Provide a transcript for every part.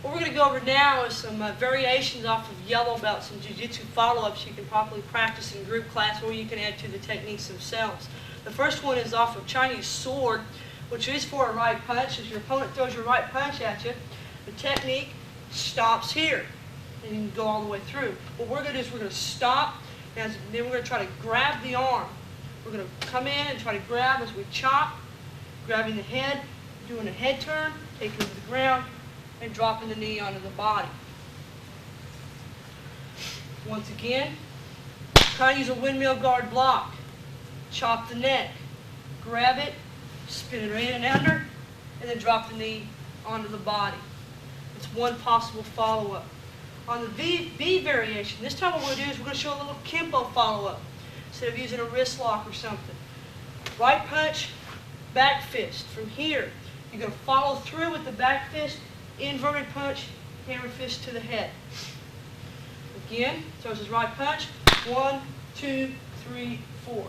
What we're going to go over now is some variations off of yellow belts and jiu-jitsu follow-ups you can properly practice in group class, or you can add to the techniques themselves. The first one is off of Chinese sword, which is for a right punch. As your opponent throws your right punch at you, the technique stops here, and you can go all the way through. What we're going to do is we're going to stop, and then we're going to try to grab the arm. We're going to come in and try to grab as we chop, grabbing the head, doing a head turn, taking it to the ground, and dropping the knee onto the body. Once again, try to use a windmill guard block. Chop the neck, grab it, spin it in and under, and then drop the knee onto the body. It's one possible follow-up. On the V variation, this time what we're going to do is we're going to show a little Kenpo follow-up instead of using a wrist lock or something. Right punch, back fist. From here, you're going to follow through with the back fist, inverted punch, hammer fist to the head. Again, throws his right punch. 1, 2, 3, 4.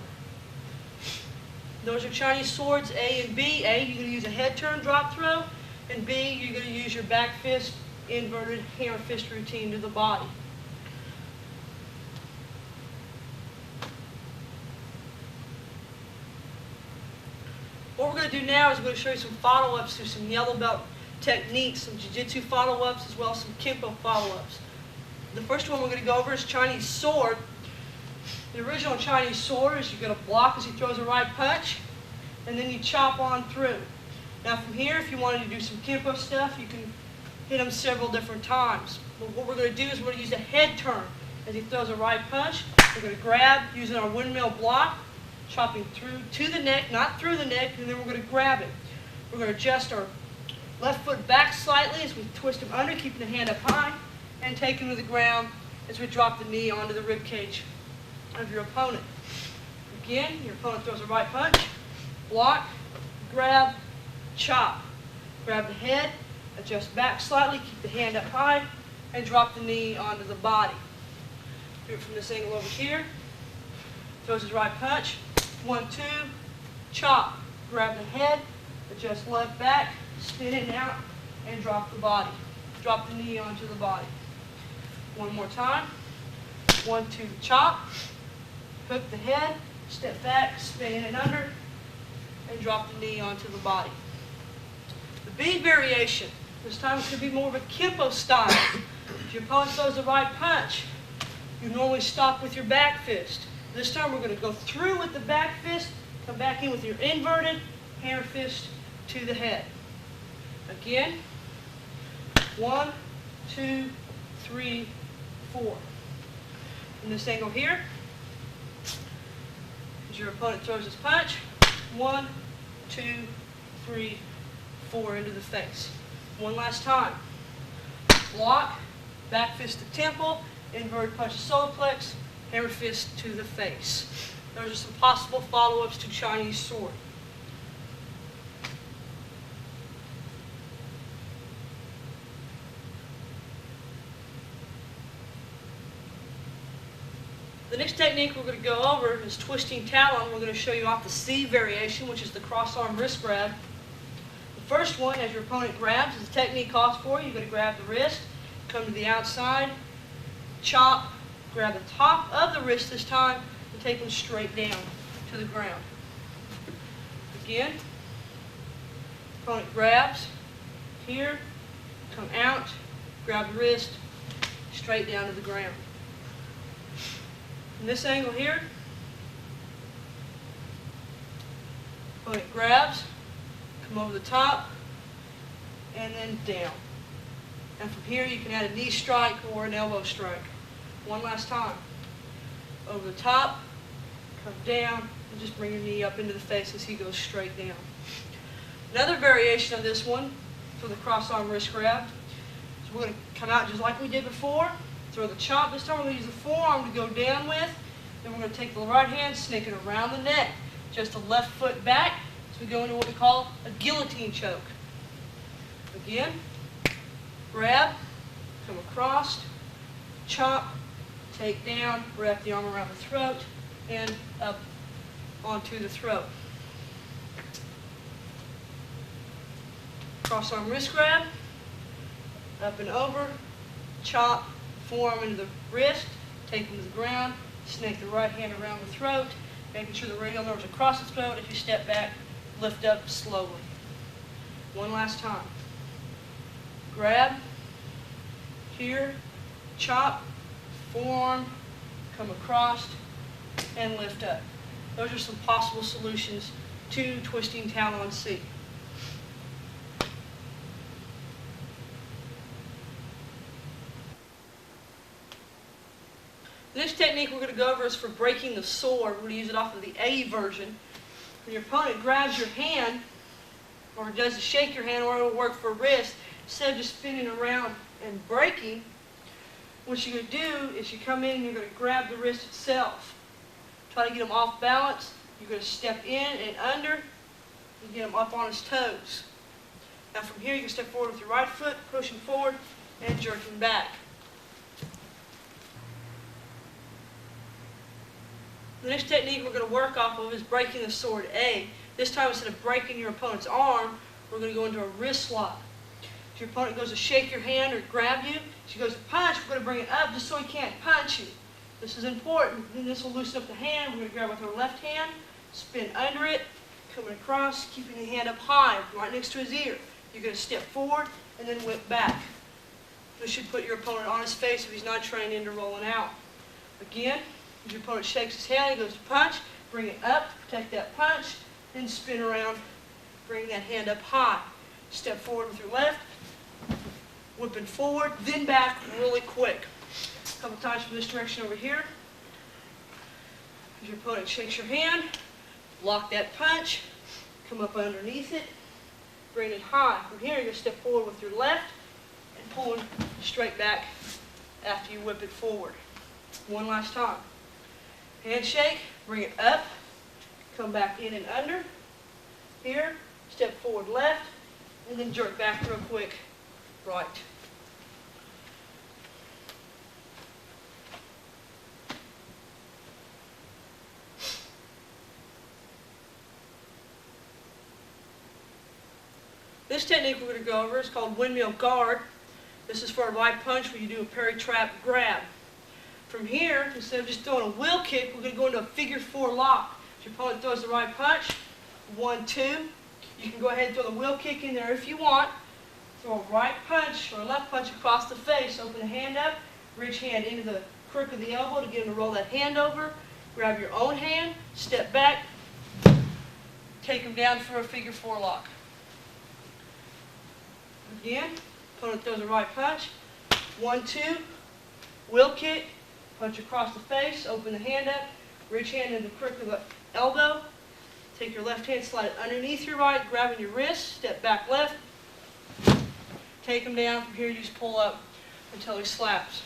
Those are Chinese swords, A and B. A, you're going to use a head turn drop throw, and B, you're going to use your back fist, inverted hammer fist routine to the body. What we're going to do now is we're going to show you some follow-ups to some yellow belt techniques, some jiu-jitsu follow-ups, as well as some Kenpo follow-ups. The first one we're going to go over is Chinese sword. The original Chinese sword is you're going to block as he throws a right punch, and then you chop on through. Now from here, if you wanted to do some Kenpo stuff, you can hit him several different times. But what we're going to do is we're going to use a head turn. As he throws a right punch, we're going to grab using our windmill block, chopping through to the neck, not through the neck, and then we're going to grab it. We're going to adjust our left foot back slightly as we twist him under, keeping the hand up high, and take him to the ground as we drop the knee onto the rib cage of your opponent. Again, your opponent throws a right punch, block, grab, chop. Grab the head, adjust back slightly, keep the hand up high, and drop the knee onto the body. Do it from this angle over here. Throws his right punch. 1, 2, chop. Grab the head, adjust left back, spin it out, and drop the body. Drop the knee onto the body. One more time. 1, 2, chop. Hook the head, step back, spin it under, and drop the knee onto the body. The B variation, this time it's going to be more of a Kenpo style. If your opponent throws the right punch, you normally stop with your back fist. This time we're going to go through with the back fist, come back in with your inverted hammer fist to the head. Again, 1, 2, 3, 4. From this angle here, as your opponent throws his punch, 1, 2, 3, 4 into the face. One last time. Block, back fist to temple, inverted punch to solar plex, hammer fist to the face. Those are some possible follow-ups to Chinese sword. The next technique we're going to go over is twisting talon. We're going to show you off the C variation, which is the cross-arm wrist grab. The first one, as your opponent grabs, as the technique calls for, you're going to grab the wrist, come to the outside, chop, grab the top of the wrist this time, and take them straight down to the ground. Again, opponent grabs here, come out, grab the wrist, straight down to the ground. From this angle here, opponent grabs, come over the top, and then down. And from here you can add a knee strike or an elbow strike. One last time. Over the top, come down, and just bring your knee up into the face as he goes straight down. Another variation of this one for the cross-arm wrist grab is we're going to come out just like we did before. Throw the chop. This time we're going to use the forearm to go down with. Then we're going to take the right hand, snake it around the neck. Just the left foot back as we go into what we call a guillotine choke. Again, grab, come across, chop, take down, wrap the arm around the throat, and up onto the throat. Cross arm wrist grab, up and over, chop, forearm into the wrist, take them to the ground, snake the right hand around the throat, making sure the radial nerves across the throat. If you step back, lift up slowly. One last time. Grab, here, chop, forearm, come across, and lift up. Those are some possible solutions to twisting Talon C. The next technique we're going to go over is for breaking the sword. We're going to use it off of the A version. When your opponent grabs your hand, or does a shake your hand, or it will work for wrist, instead of just spinning around and breaking, what you're going to do is you come in and you're going to grab the wrist itself. Try to get him off balance. You're going to step in and under and get him up on his toes. Now from here you can step forward with your right foot, push him forward, and jerk him back. The next technique we're going to work off of is breaking the sword A. This time, instead of breaking your opponent's arm, we're going to go into a wrist lock. If your opponent goes to shake your hand or grab you, she goes to punch, we're going to bring it up just so he can't punch you. This is important. Then this will loosen up the hand. We're going to grab with our left hand, spin under it, coming across, keeping the hand up high, right next to his ear. You're going to step forward and then whip back. This should put your opponent on his face if he's not trained into rolling out. Again, if your opponent shakes his hand, he goes to punch, bring it up, protect that punch, then spin around, bring that hand up high. Step forward with your left, whipping forward, then back really quick. A couple times from this direction over here. If your opponent shakes your hand, block that punch, come up underneath it, bring it high. From here, you're going to step forward with your left and pull it straight back after you whip it forward. One last time. Handshake, bring it up, come back in and under. Here, step forward left, and then jerk back real quick, right. This technique we're going to go over is called windmill guard. This is for a right punch where you do a parry trap grab. From here, instead of just throwing a wheel kick, we're going to go into a figure 4 lock. If your opponent throws the right punch, 1, 2. You can go ahead and throw the wheel kick in there if you want. Throw a right punch or a left punch across the face. Open the hand up, reach hand into the crook of the elbow to get him to roll that hand over. Grab your own hand, step back, take him down for a figure 4 lock. Again, opponent throws a right punch, 1, 2, wheel kick, punch across the face, open the hand up, reach hand into the crook of the elbow, take your left hand, slide it underneath your right, grabbing your wrist, step back left, take him down. From here you just pull up until he slaps.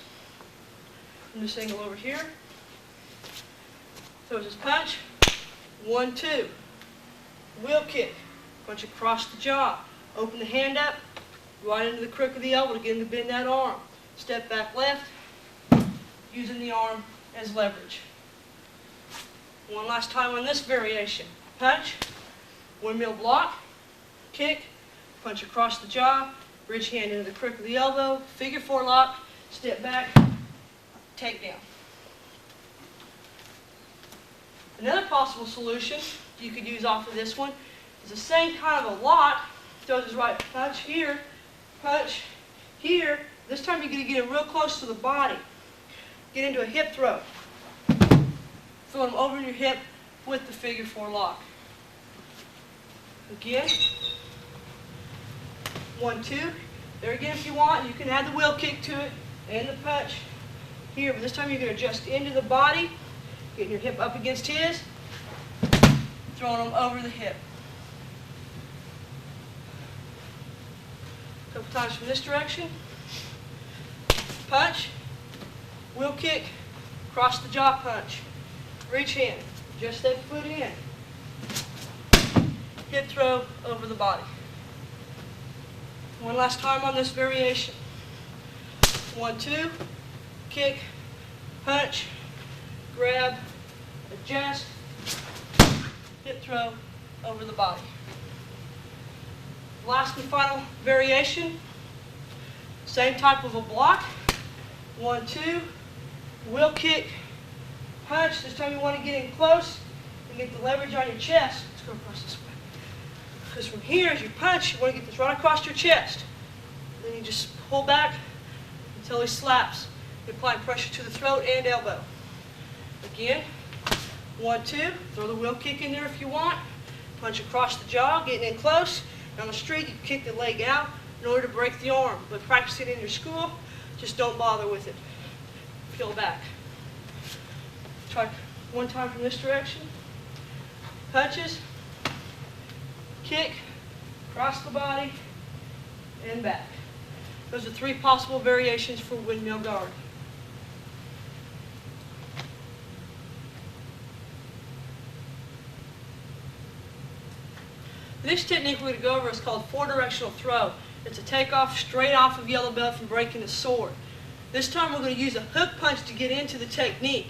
From this angle over here, throws his punch, 1, 2, wheel kick, punch across the jaw, open the hand up, right into the crook of the elbow to get him to bend that arm. Step back left, using the arm as leverage. One last time on this variation. Punch, windmill block, kick, punch across the jaw, bridge hand into the crook of the elbow, figure 4 lock, step back, take down. Another possible solution you could use off of this one is the same kind of a lock. Throws his right punch here, punch here. This time you're going to get him real close to the body. Get into a hip throw. Throw him over your hip with the figure 4 lock. Again. 1, 2. There again, if you want, you can add the wheel kick to it and the punch here. But this time you're going to adjust into the body, getting your hip up against his, throwing him over the hip. A couple times from this direction. Punch, wheel kick, cross the jaw punch, reach hand, adjust that foot in, hip throw over the body. One last time on this variation. 1, 2, kick, punch, grab, adjust, hip throw over the body. Last and final variation. Same type of a block. 1, 2, wheel kick, punch. This time you want to get in close and get the leverage on your chest. Let's go across this way. Because from here, as you punch, you want to get this right across your chest. Then you just pull back until he slaps. You're applying pressure to the throat and elbow. Again, 1, 2, throw the wheel kick in there if you want. Punch across the jaw, getting in close. And on the street, you kick the leg out in order to break the arm. But practice it in your school, just don't bother with it. Peel back. Try one time from this direction. Punches, kick, across the body, and back. Those are 3 possible variations for windmill guard. The next technique we're going to go over is called 4-directional throw. It's a takeoff straight off of yellow belt from breaking the sword. This time we're going to use a hook punch to get into the technique.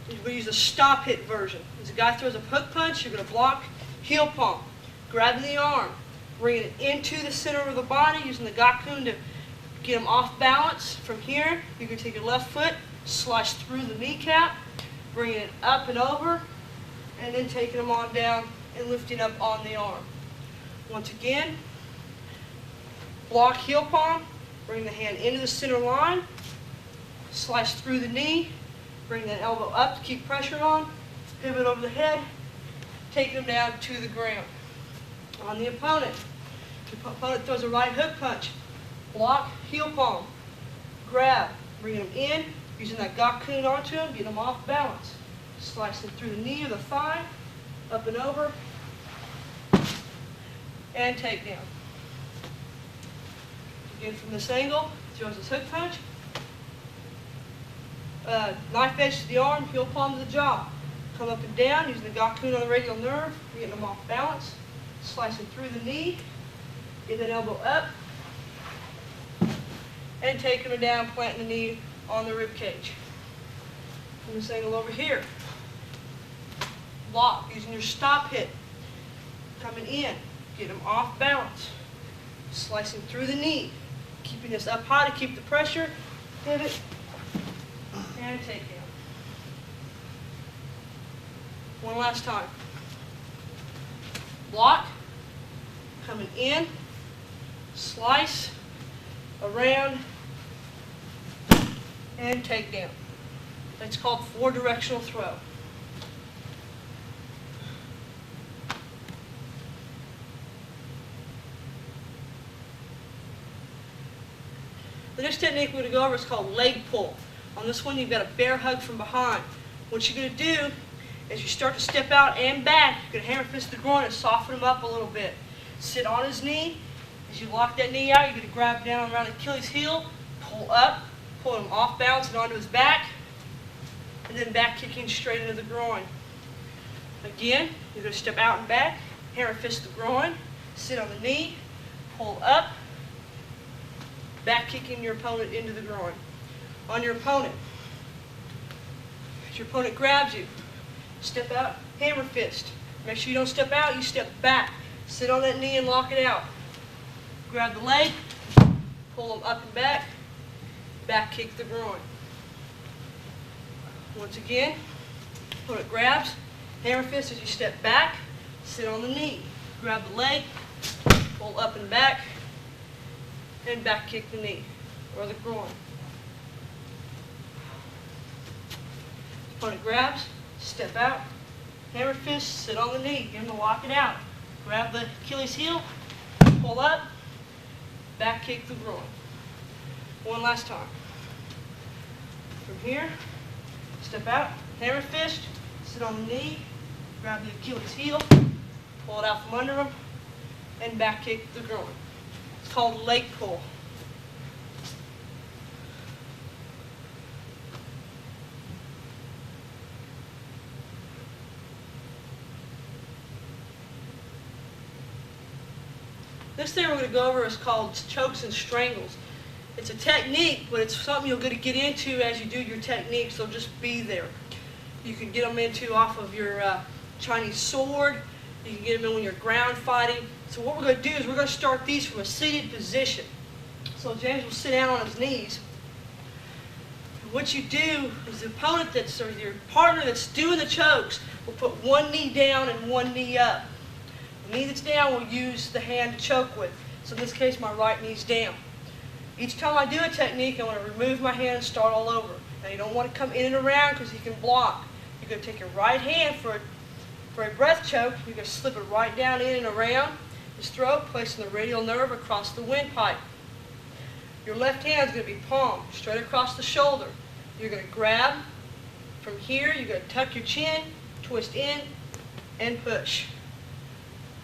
We're going to use a stop hit version. As a guy throws a hook punch, you're going to block, heel palm, grabbing the arm, bringing it into the center of the body, using the gakun to get him off balance. From here, you can take your left foot, slice through the kneecap, bringing it up and over, and then taking him on down and lifting up on the arm. Once again, block, heel palm, bring the hand into the center line, slice through the knee, bring that elbow up to keep pressure on, pivot over the head, take them down to the ground. On the opponent throws a right hook punch, block, heel palm, grab, bring them in, using that gakun onto them, get them off balance. Slice them through the knee or the thigh, up and over, and take down. Again from this angle, throws his hook punch, knife edge to the arm, heel palm to the jaw. Come up and down, using the gakun on the radial nerve, getting them off balance, slicing through the knee, get that elbow up, and taking them down, planting the knee on the rib cage. From this angle over here, block, using your stop hit, coming in, get them off balance, slicing through the knee, keeping this up high to keep the pressure, pivot, and take down. One last time. Block, coming in, slice, around, and take down. That's called 4-directional throw. The next technique we're going to go over is called leg pull. On this one, you've got a bear hug from behind. What you're going to do is you start to step out and back. You're going to hammer fist the groin and soften him up a little bit. Sit on his knee. As you lock that knee out, you're going to grab down around Achilles' heel, pull up, pull him off balance and onto his back, and then back kicking straight into the groin. Again, you're going to step out and back, hammer fist the groin, sit on the knee, pull up, back kicking your opponent into the groin. On your opponent, as your opponent grabs you, step out, hammer fist. Make sure you don't step out, you step back. Sit on that knee and lock it out. Grab the leg, pull them up and back kick the groin. Once again, opponent grabs, hammer fist as you step back, sit on the knee. Grab the leg, pull up and back kick the knee or the groin. Opponent grabs, step out, hammer fist, sit on the knee, get him to lock it out. Grab the Achilles heel, pull up, back kick the groin. One last time. From here, step out, hammer fist, sit on the knee, grab the Achilles heel, pull it out from under him, and back kick the groin. It's called leg pull. This thing we're going to go over is called chokes and strangles. It's a technique, but it's something you're going to get into as you do your techniques, so just be there. You can get them into off of your Chinese sword. You can get them in when you're ground fighting. So what we're going to do is we're going to start these from a seated position. So James will sit down on his knees. What you do is the opponent or your partner that's doing the chokes will put one knee down and one knee up. The knee that's down will use the hand to choke with. So in this case, my right knee's down. Each time I do a technique, I want to remove my hand and start all over. Now you don't want to come in and around because you can block. You're going to take your right hand for a breath choke. You're going to slip it right down in and around his throat, placing the radial nerve across the windpipe. Your left hand is going to be palm, straight across the shoulder. You're going to grab from here. You're going to tuck your chin, twist in, and push.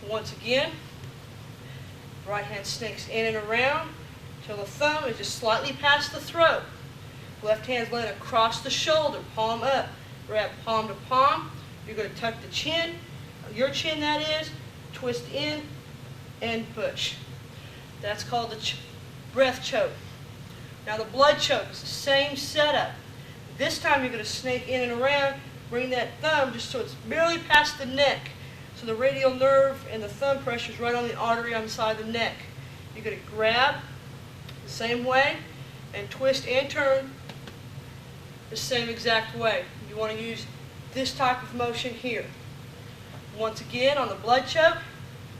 Once again, right hand snakes in and around till the thumb is just slightly past the throat. Left hand's laying across the shoulder, palm up. Grab palm to palm. You're going to tuck the chin, your chin that is, twist in, and push. That's called the breath choke. Now the blood choke is the same setup. This time you're going to snake in and around, bring that thumb just so it's barely past the neck. So the radial nerve and the thumb pressure is right on the artery on the side of the neck. You're going to grab the same way and twist and turn the same exact way. You want to use this type of motion here. Once again on the blood choke,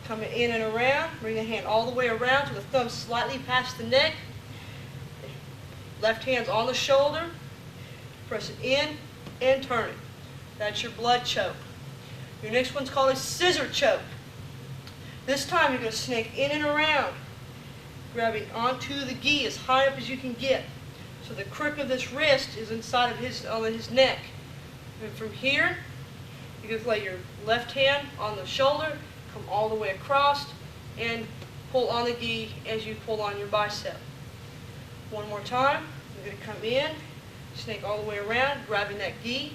coming in and around, bring the hand all the way around to the thumb slightly past the neck. Left hand's on the shoulder, press it in and turn it. That's your blood choke. Your next one's called a scissor choke. This time you're going to snake in and around, grabbing onto the gi as high up as you can get. So the crook of this wrist is inside of his neck. And from here, you're going to lay your left hand on the shoulder, come all the way across, and pull on the gi as you pull on your bicep. One more time, you're going to come in, snake all the way around, grabbing that gi,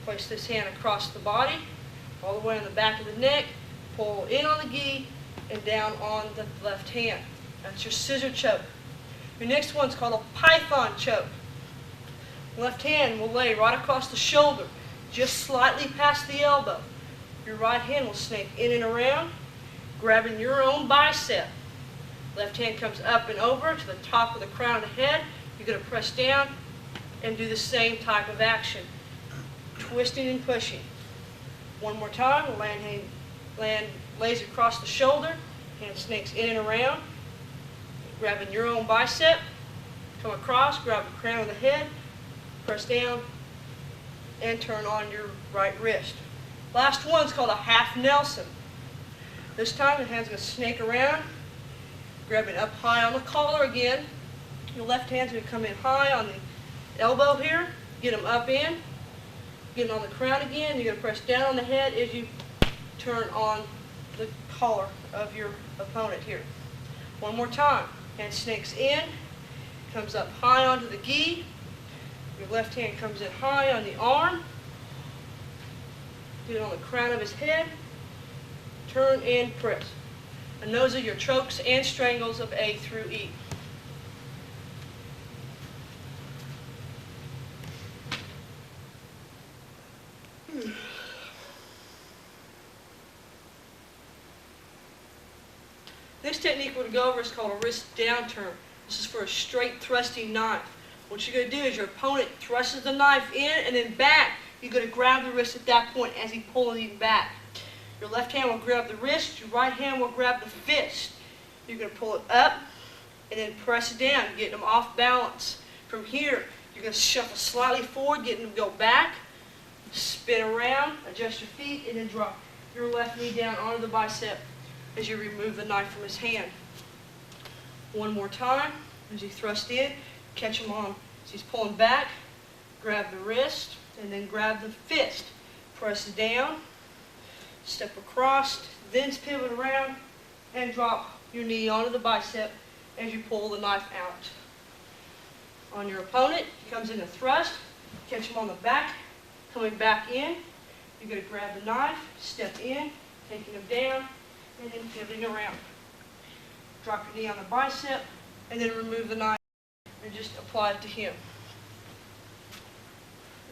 place this hand across the body, all the way on the back of the neck, pull in on the gi, and down on the left hand. That's your scissor choke. Your next one's called a python choke. Left hand will lay right across the shoulder, just slightly past the elbow. Your right hand will snake in and around, grabbing your own bicep. Left hand comes up and over to the top of the crown of the head. You're going to press down and do the same type of action, twisting and pushing. One more time, the hand lays across the shoulder, hand snakes in and around, grabbing your own bicep, come across, grab the crown of the head, press down, and turn on your right wrist. Last one's called a half Nelson. This time the hand's going to snake around, grabbing up high on the collar again. Your left hand's going to come in high on the elbow here, get them up in, get them on the crown again. You're going to press down on the head as you turn on the collar of your opponent here. One more time. Hand snakes in, comes up high onto the gi. Your left hand comes in high on the arm. Do it on the crown of his head. Turn and press. And those are your chokes and strangles of A through E. Next technique we're going to go over is called a wrist downturn. This is for a straight thrusting knife. What you're going to do is your opponent thrusts the knife in and then back. You're going to grab the wrist at that point as he pulls you back. Your left hand will grab the wrist, your right hand will grab the fist. You're going to pull it up and then press it down, getting them off balance. From here, you're going to shuffle slightly forward, getting them to go back, spin around, adjust your feet, and then drop your left knee down onto the bicep as you remove the knife from his hand. One more time, as you thrust in, catch him on. As he's pulling back, grab the wrist, and then grab the fist. Press down, step across, then pivot around, and drop your knee onto the bicep as you pull the knife out. On your opponent, he comes in a thrust, catch him on the back, coming back in. You're going to grab the knife, step in, taking him down, and then pivoting around. Drop your knee on the bicep, and then remove the knife and just apply it to him.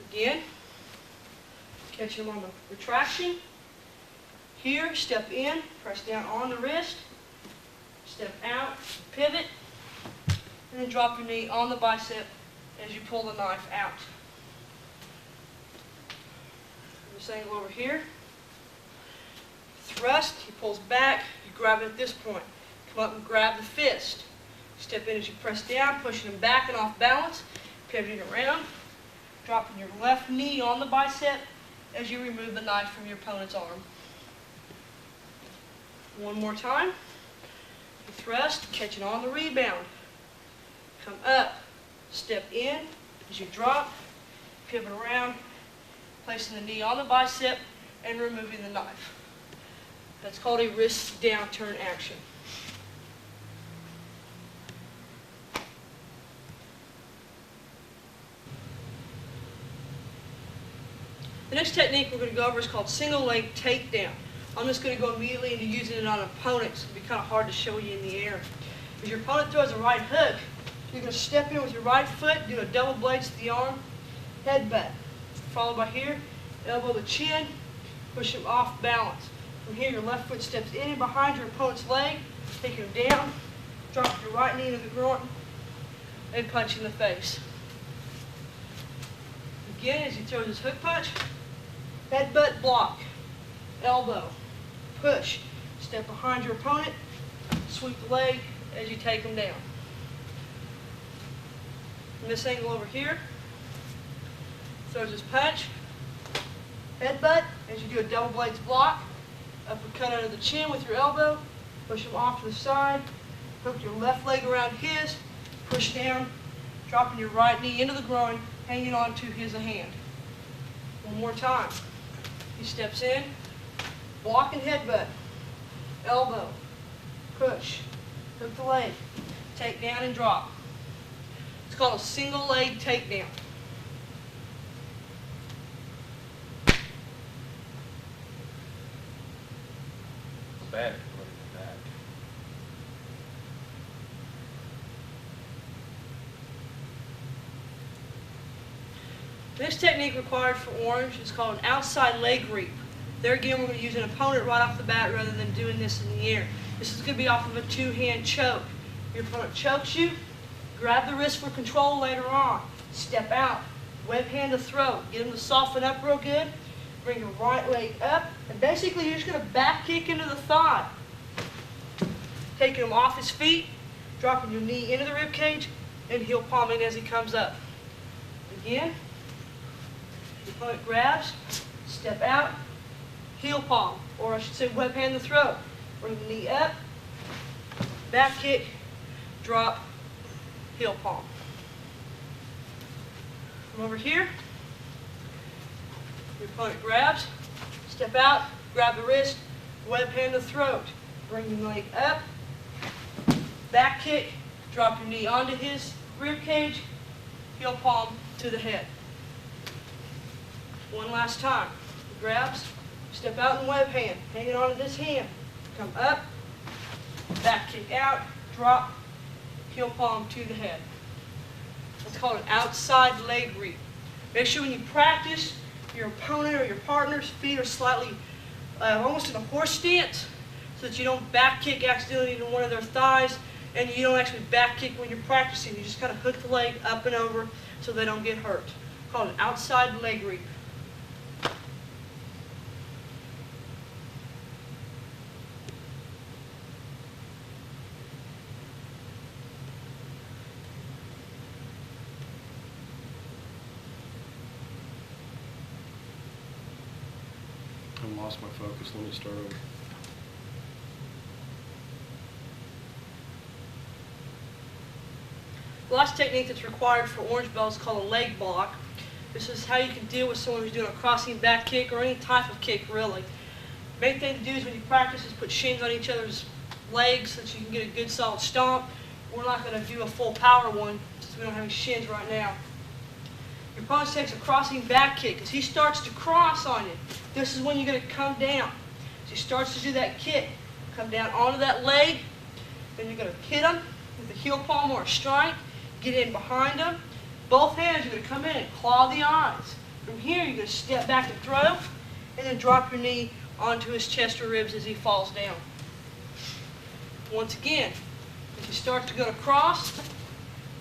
Again, catch him on the retraction. Here, step in, press down on the wrist, step out, pivot, and drop your knee on the bicep as you pull the knife out. This angle over here. Thrust, he pulls back, you grab it at this point. Come up and grab the fist. Step in as you press down, pushing him back and off balance, pivoting around, dropping your left knee on the bicep as you remove the knife from your opponent's arm. One more time. You thrust, catching on the rebound. Come up, step in as you drop, pivot around, placing the knee on the bicep and removing the knife. That's called a wrist down turn action. The next technique we're going to go over is called single leg takedown. I'm just going to go immediately into using it on an opponent. It's going to be kind of hard to show you in the air. If your opponent throws a right hook, you're going to step in with your right foot, do a double blades to the arm, headbutt. Followed by here, elbow the chin, push him off balance. From here, your left foot steps in and behind your opponent's leg, take him down, drop your right knee into the groin, and punch in the face. Again, as he throws his hook punch, headbutt, block, elbow, push, step behind your opponent, sweep the leg as you take him down. From this angle over here, throws his punch, headbutt as you do a double blades block, uppercut under the chin with your elbow, push him off to the side, hook your left leg around his, push down, dropping your right knee into the groin, hanging on to his hand. One more time. He steps in, block and headbutt, elbow, push, hook the leg, take down and drop. It's called a single leg takedown. Bad. This technique required for orange is called an outside leg reap. There again, we're going to use an opponent right off the bat rather than doing this in the air. This is going to be off of a two-hand choke. Your opponent chokes you, grab the wrist for control later on. Step out, web hand to throat. Get him to soften up real good. Bring your right leg up, and basically you're just going to back kick into the thigh. Taking him off his feet, dropping your knee into the rib cage, and heel palming as he comes up. Again. The opponent grabs, step out, heel palm, or I should say web hand to throat. Bring the knee up, back kick, drop, heel palm. From over here, your opponent grabs, step out, grab the wrist, web hand to throat. Bring your leg up, back kick, drop your knee onto his rib cage, heel palm to the head. One last time. He grabs, step out and web hand, hanging onto this hand. Come up, back kick out, drop, heel palm to the head. It's called an outside leg reap. Make sure when you practice, your opponent or your partner's feet are slightly, almost in a horse stance, so that you don't back kick accidentally into one of their thighs, and you don't actually back kick when you're practicing. You just kind of hook the leg up and over so they don't get hurt. It's called an outside leg reap. I lost my focus. Let me start over. The last technique that's required for orange belt is called a leg block. This is how you can deal with someone who's doing a crossing back kick or any type of kick, really. Main thing to do is when you practice is put shins on each other's legs so that you can get a good solid stomp. We're not going to do a full power one since we don't have any shins right now. Your opponent takes a crossing back kick. As he starts to cross on you, this is when you're going to come down. As he starts to do that kick, come down onto that leg, then you're going to hit him with a heel palm or a strike, get in behind him. Both hands are going to come in and claw the eyes. From here, you're going to step back and throw, and then drop your knee onto his chest or ribs as he falls down. Once again, if you start to go to cross,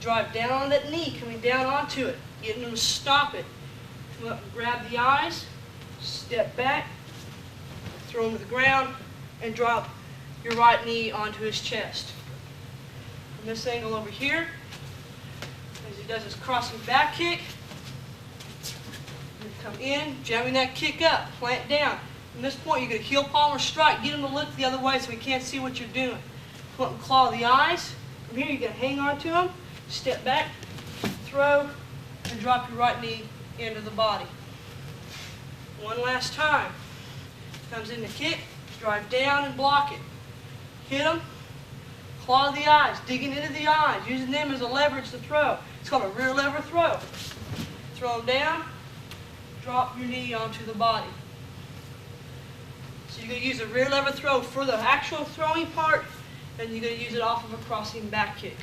drive down on that knee, coming down onto it, getting him to stop it. Come up and grab the eyes, step back, throw him to the ground, and drop your right knee onto his chest. From this angle over here, as he does his crossing back kick, you come in, jamming that kick up, plant down. From this point, you're going to heel palm or strike. Get him to look the other way so he can't see what you're doing. Come up and claw the eyes. From here, you're going to hang on to him, step back, throw, and drop your right knee into the body. One last time. Comes in the kick, drive down and block it. Hit him, claw the eyes, digging into the eyes, using them as a leverage to throw. It's called a rear lever throw. Throw them down, drop your knee onto the body. So you're going to use a rear lever throw for the actual throwing part, and you're going to use it off of a crossing back kick.